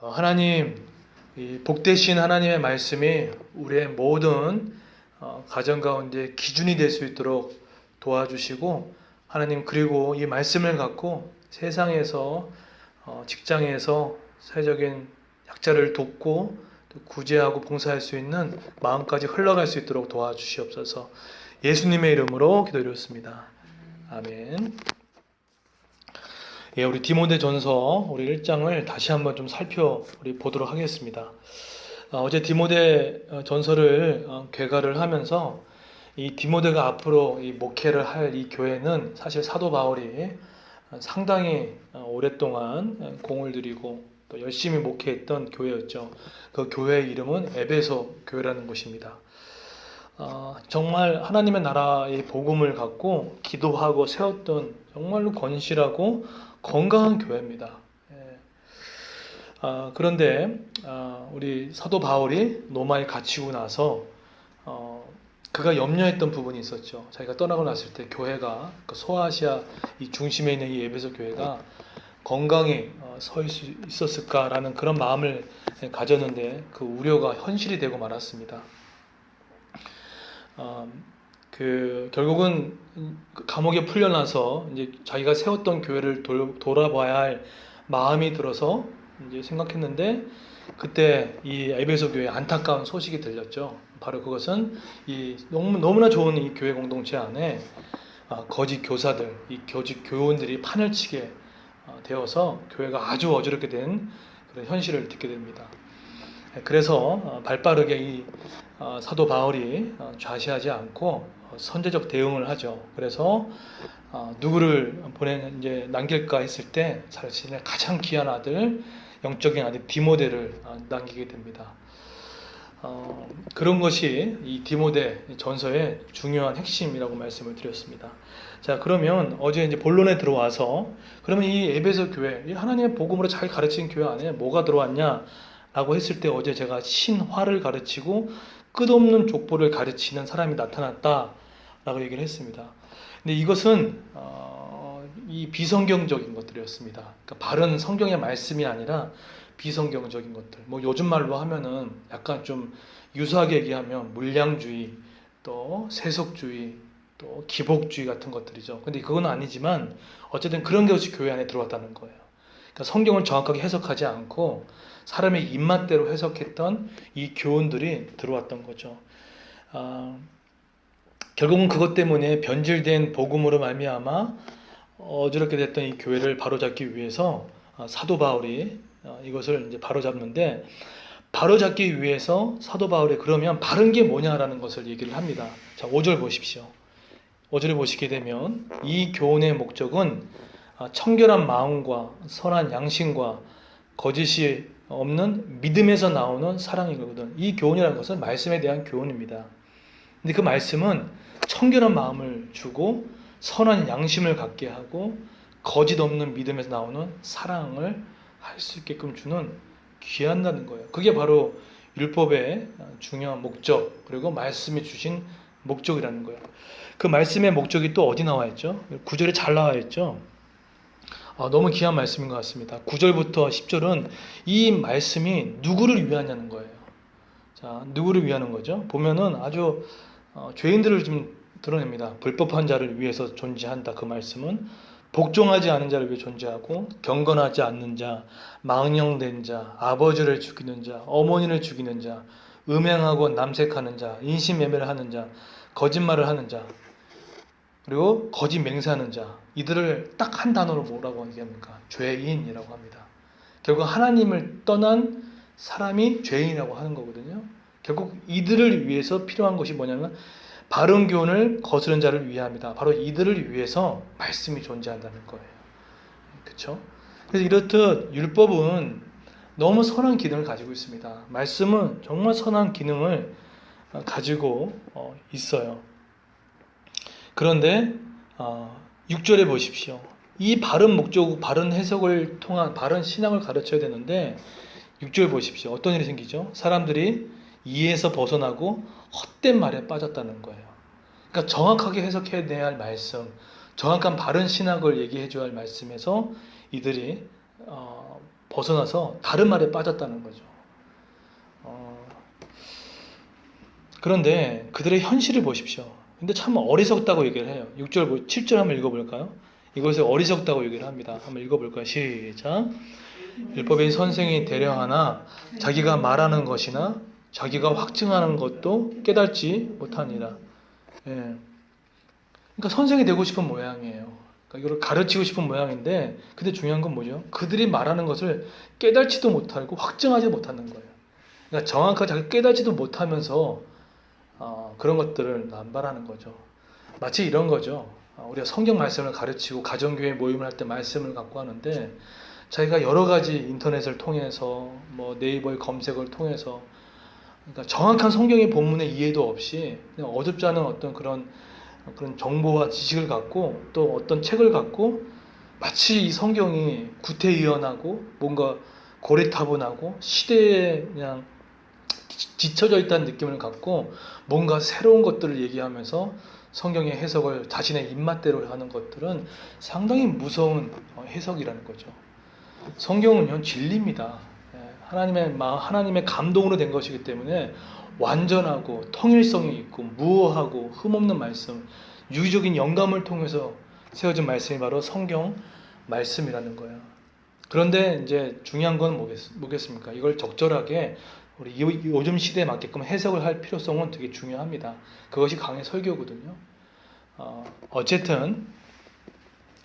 하나님, 이 복되신 하나님의 말씀이 우리의 모든 가정 가운데 기준이 될 수 있도록 도와주시고, 하나님, 그리고 이 말씀을 갖고 세상에서 직장에서 사회적인 약자를 돕고 또 구제하고 봉사할 수 있는 마음까지 흘러갈 수 있도록 도와주시옵소서. 예수님의 이름으로 기도드렸습니다. 아멘. 예, 우리 디모데전서 우리 1장을 다시 한번 좀 살펴보도록 하겠습니다. 어제 디모데 전서를 개괄을 하면서 이 디모데가 앞으로 이 목회를 할 이 교회는 사실 사도 바울이 상당히 오랫동안 공을 들이고 또 열심히 목회했던 교회였죠. 그 교회의 이름은 에베소 교회라는 곳입니다. 정말 하나님의 나라의 복음을 갖고 기도하고 세웠던 정말로 건실하고 건강한 교회입니다. 그런데 우리 사도 바울이 로마에 갇히고 나서 그가 염려했던 부분이 있었죠. 자기가 떠나고 났을 때 교회가 그 소아시아 이 중심에 있는 이 에베소 교회가 건강히 서 있었을까라는 그런 마음을 가졌는데 그 우려가 현실이 되고 말았습니다. 결국은 감옥에 풀려나서 이제 자기가 세웠던 교회를 돌아봐야 할 마음이 들어서 이제 생각했는데 그때 이 에베소 교회에 안타까운 소식이 들렸죠. 바로 그것은 이 너무나 좋은 이 교회 공동체 안에 거짓 교사들, 이 거짓 교원들이 판을 치게 되어서 교회가 아주 어지럽게 된 그런 현실을 듣게 됩니다. 그래서 발빠르게 이 사도 바울이 좌시하지 않고 선제적 대응을 하죠. 그래서 누구를 이제 남길까 했을 때 자신의 가장 귀한 아들, 영적인 아들 디모데를 남기게 됩니다. 그런 것이 이 디모데 전서의 중요한 핵심이라고 말씀을 드렸습니다. 자, 그러면 어제 이제 본론에 들어와서 그러면 이 에베소 교회, 이 하나님의 복음으로 잘 가르친 교회 안에 뭐가 들어왔냐? 라고 했을 때 어제 제가 신화를 가르치고 끝없는 족보를 가르치는 사람이 나타났다 라고 얘기를 했습니다. 근데 이것은 이 비성경적인 것들이었습니다. 그러니까 바른 성경의 말씀이 아니라 비성경적인 것들. 뭐 요즘 말로 하면은 약간 좀 유사하게 얘기하면 물량주의, 또 세속주의, 또 기복주의 같은 것들이죠. 근데 그건 아니지만 어쨌든 그런 것이 교회 안에 들어왔다는 거예요. 그러니까 성경을 정확하게 해석하지 않고 사람의 입맛대로 해석했던 이 교훈들이 들어왔던 거죠. 결국은 그것 때문에 변질된 복음으로 말미암아 어지럽게 됐던 이 교회를 바로잡기 위해서 사도 바울이 이것을 이제 바로잡는데, 바로잡기 위해서 사도 바울이 그러면 바른 게 뭐냐라는 것을 얘기를 합니다. 자, 5절 보십시오. 5절에 보시게 되면 이 교훈의 목적은 청결한 마음과 선한 양심과 거짓이 없는 믿음에서 나오는 사랑이거든. 이 교훈이라는 것은 말씀에 대한 교훈입니다. 근데 그 말씀은 청결한 마음을 주고 선한 양심을 갖게 하고 거짓 없는 믿음에서 나오는 사랑을 할 수 있게끔 주는 귀한다는 거예요. 그게 바로 율법의 중요한 목적, 그리고 말씀이 주신 목적이라는 거예요. 그 말씀의 목적이 또 어디 나와 있죠? 9절에 잘 나와 있죠? 너무 귀한 말씀인 것 같습니다. 9절부터 10절은 이 말씀이 누구를 위하냐는 거예요. 자, 누구를 위하는 거죠? 보면은 아주 죄인들을 좀 드러냅니다. 불법한 자를 위해서 존재한다. 그 말씀은 복종하지 않은 자를 위해 존재하고, 경건하지 않는 자, 망령된 자, 아버지를 죽이는 자, 어머니를 죽이는 자, 음행하고 남색하는 자, 인신매매를 하는 자, 거짓말을 하는 자, 그리고 거짓 맹세하는 자, 이들을 딱 한 단어로 뭐라고 얘기합니까? 죄인이라고 합니다. 결국 하나님을 떠난 사람이 죄인이라고 하는 거거든요. 결국 이들을 위해서 필요한 것이 뭐냐면 바른 교훈을 거스른 자를 위함이다. 바로 이들을 위해서 말씀이 존재한다는 거예요. 그렇죠? 그래서 이렇듯 율법은 너무 선한 기능을 가지고 있습니다. 말씀은 정말 선한 기능을 가지고 있어요. 그런데 6절에 보십시오. 이 바른 목적, 바른 해석을 통한 바른 신앙을 가르쳐야 되는데 6절 보십시오. 어떤 일이 생기죠? 사람들이 이해에서 벗어나고 헛된 말에 빠졌다는 거예요. 그러니까 정확하게 해석해야 할 말씀, 정확한 바른 신학을 얘기해 줘야 할 말씀에서 이들이 벗어나서 다른 말에 빠졌다는 거죠. 그런데 그들의 현실을 보십시오. 근데 참 어리석다고 얘기를 해요. 6절, 7절 한번 읽어볼까요? 이것을 어리석다고 얘기를 합니다. 한번 읽어볼까요? 시작. 율법의 선생이 되려 하나 자기가 말하는 것이나 자기가 확증하는 것도 깨닫지 못하니라. 예. 그러니까 선생이 되고 싶은 모양이에요. 그러니까 이걸 가르치고 싶은 모양인데, 근데 중요한 건 뭐죠? 그들이 말하는 것을 깨닫지도 못하고 확증하지 못하는 거예요. 그러니까 정확하게 자기 깨닫지도 못하면서 그런 것들을 남발하는 거죠. 마치 이런 거죠. 우리가 성경 말씀을 가르치고 가정교회 모임을 할 때 말씀을 갖고 하는데, 자기가 여러 가지 인터넷을 통해서 뭐 네이버의 검색을 통해서, 그러니까 정확한 성경의 본문의 이해도 없이 그냥 어줍지 않은 어떤 그런 정보와 지식을 갖고 또 어떤 책을 갖고 마치 이 성경이 구태의연하고 뭔가 고리타분하고 시대에 그냥 뒤처져 있다는 느낌을 갖고 뭔가 새로운 것들을 얘기하면서 성경의 해석을 자신의 입맛대로 하는 것들은 상당히 무서운 해석이라는 거죠. 성경은요, 진리입니다. 하나님의 감동으로 된 것이기 때문에 완전하고 통일성이 있고 무오하고 흠없는 말씀, 유기적인 영감을 통해서 세워진 말씀이 바로 성경 말씀이라는 거예요. 그런데 이제 중요한 건 뭐겠습니까? 이걸 적절하게 우리 요즘 시대에 맞게끔 해석을 할 필요성은 되게 중요합니다. 그것이 강의 설교거든요. 어쨌든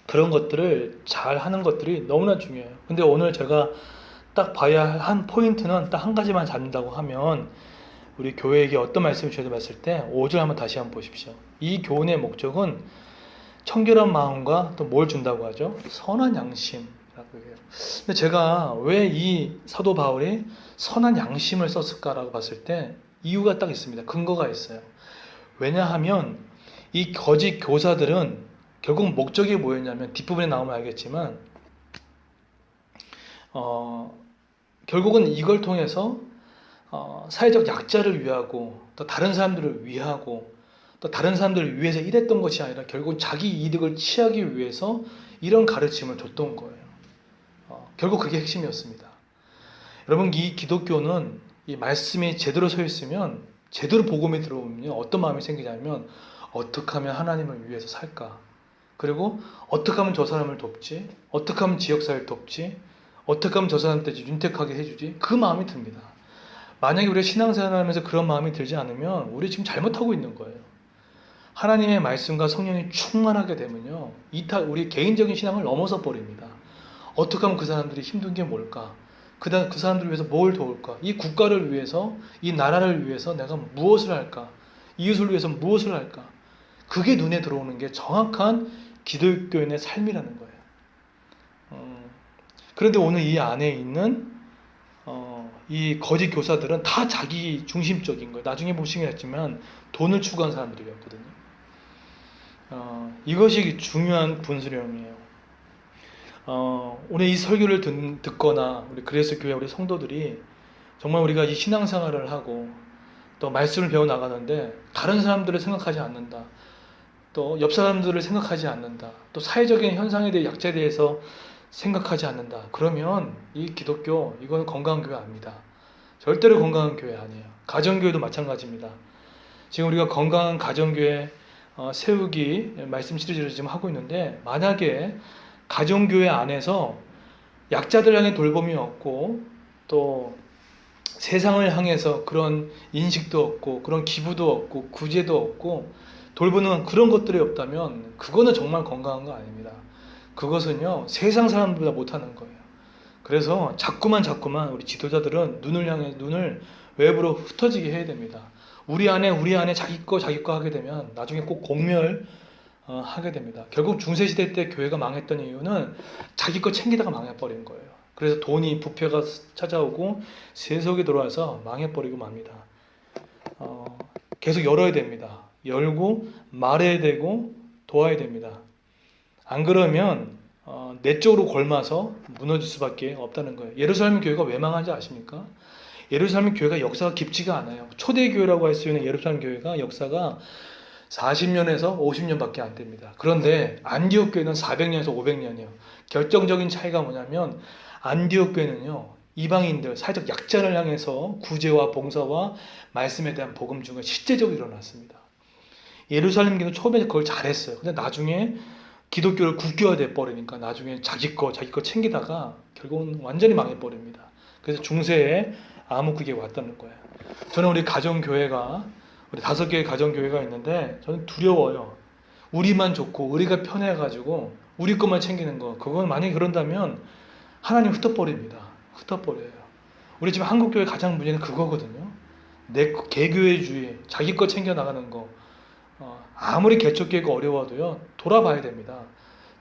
그런 것들을 잘 하는 것들이 너무나 중요해요. 근데 오늘 제가 딱 봐야 한 포인트는 딱 한 가지만 잡는다고 하면, 우리 교회에게 어떤 말씀을 주셔도 봤을 때 5절 한번 다시 한번 보십시오. 이 교훈의 목적은 청결한 마음과 또 뭘 준다고 하죠? 선한 양심이라고 해요. 근데 제가 왜 이 사도 바울이 선한 양심을 썼을까라고 봤을 때 이유가 딱 있습니다. 근거가 있어요. 왜냐하면 이 거짓 교사들은 결국 목적이 뭐였냐면, 뒷부분에 나오면 알겠지만 결국은 이걸 통해서 사회적 약자를 위하고 또 다른 사람들을 위하고 또 다른 사람들을 위해서 일했던 것이 아니라 결국 자기 이득을 취하기 위해서 이런 가르침을 줬던 거예요. 결국 그게 핵심이었습니다. 여러분, 이 기독교는 이 말씀이 제대로 서 있으면, 제대로 복음이 들어오면 어떤 마음이 생기냐면, 어떻게 하면 하나님을 위해서 살까? 그리고 어떻게 하면 저 사람을 돕지? 어떻게 하면 지역사회를 돕지? 어떻게 하면 저 사람한테 윤택하게 해주지? 그 마음이 듭니다. 만약에 우리가 신앙생활을 하면서 그런 마음이 들지 않으면 우리 지금 잘못하고 있는 거예요. 하나님의 말씀과 성령이 충만하게 되면요, 우리 개인적인 신앙을 넘어서 버립니다. 어떻게 하면 그 사람들이 힘든 게 뭘까? 그 사람들을 위해서 뭘 도울까? 이 국가를 위해서, 이 나라를 위해서 내가 무엇을 할까? 이웃을 위해서 무엇을 할까? 그게 눈에 들어오는 게 정확한 기독교인의 삶이라는 거예요. 그런데 오늘 이 안에 있는 이 거짓 교사들은 다 자기 중심적인 거예요. 나중에 보시겠지만 돈을 추구한 사람들이었거든요. 이것이 중요한 분수령이에요. 오늘 이 설교를 듣거나 우리 그레이스 교회 우리 성도들이 정말 우리가 이 신앙생활을 하고 또 말씀을 배워 나가는데 다른 사람들을 생각하지 않는다. 또 옆 사람들을 생각하지 않는다. 또 사회적인 현상에 대해 약자에 대해서 생각하지 않는다. 그러면 이 기독교, 이건 건강한 교회 아닙니다. 절대로 건강한 교회 아니에요. 가정교회도 마찬가지입니다. 지금 우리가 건강한 가정교회 세우기 말씀 시리즈를 지금 하고 있는데, 만약에 가정교회 안에서 약자들 향해 돌봄이 없고 또 세상을 향해서 그런 인식도 없고 그런 기부도 없고 구제도 없고 돌보는 그런 것들이 없다면 그거는 정말 건강한 거 아닙니다. 그것은요, 세상 사람들보다 못하는 거예요. 그래서 자꾸만 우리 지도자들은 눈을 외부로 흩어지게 해야 됩니다. 우리 안에 자기 거 하게 되면 나중에 꼭 공멸 하게 됩니다. 결국 중세시대 때 교회가 망했던 이유는 자기 거 챙기다가 망해버린 거예요. 그래서 돈이, 부패가 찾아오고 세속이 들어와서 망해버리고 맙니다. 계속 열어야 됩니다. 열고 말해야 되고 도와야 됩니다. 안 그러면 내적으로 골마서 무너질 수밖에 없다는 거예요. 예루살렘 교회가 왜 망한지 아십니까? 예루살렘 교회가 역사가 깊지가 않아요. 초대교회라고 할 수 있는 예루살렘 교회가 역사가 40년에서 50년밖에 안 됩니다. 그런데 안디옥 교회는 400년에서 500년이에요. 결정적인 차이가 뭐냐면, 안디옥 교회는요, 이방인들, 사회적 약자를 향해서 구제와 봉사와 말씀에 대한 복음 중에 실제적으로 일어났습니다. 예루살렘 교회는 처음에 그걸 잘했어요. 근데 나중에 기독교를 국교화돼 버리니까 나중에 자기 거 챙기다가 결국은 완전히 망해버립니다. 그래서 중세에 암흑기에 왔다는 거예요. 저는 우리 가정교회가, 우리 5개의 가정교회가 있는데 저는 두려워요. 우리만 좋고 우리가 편해가지고 우리 것만 챙기는 거, 그건 만약에 그런다면 하나님 흩어버립니다. 흩어버려요. 우리 지금 한국교회 가장 문제는 그거거든요. 내 개교회주의, 자기 거 챙겨 나가는 거. 아무리 개척교회가 어려워도요, 돌아봐야 됩니다.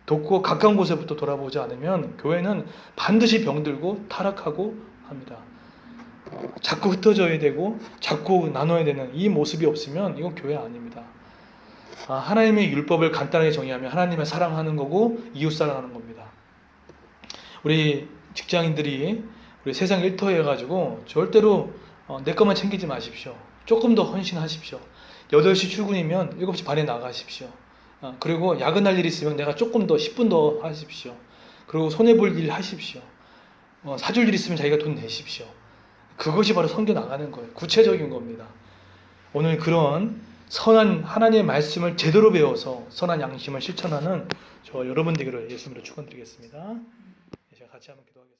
돕고 가까운 곳에부터 돌아보지 않으면 교회는 반드시 병들고 타락하고 합니다. 자꾸 흩어져야 되고 자꾸 나눠야 되는 이 모습이 없으면 이건 교회 아닙니다. 하나님의 율법을 간단하게 정의하면 하나님을 사랑하는 거고 이웃 사랑하는 겁니다. 우리 직장인들이 우리 세상 일터해가지고 절대로 내 것만 챙기지 마십시오. 조금 더 헌신하십시오. 8시 출근이면 7시 반에 나가십시오. 그리고 야근할 일 있으면 내가 조금 더 10분 더 하십시오. 그리고 손해볼 일 하십시오. 사줄 일 있으면 자기가 돈 내십시오. 그것이 바로 섬겨 나가는 거예요. 구체적인 겁니다. 오늘 그런 선한 하나님의 말씀을 제대로 배워서 선한 양심을 실천하는 저 여러분 되기를 예수님으로 축원드리겠습니다. 제가 같이 한번 기도하겠습니다.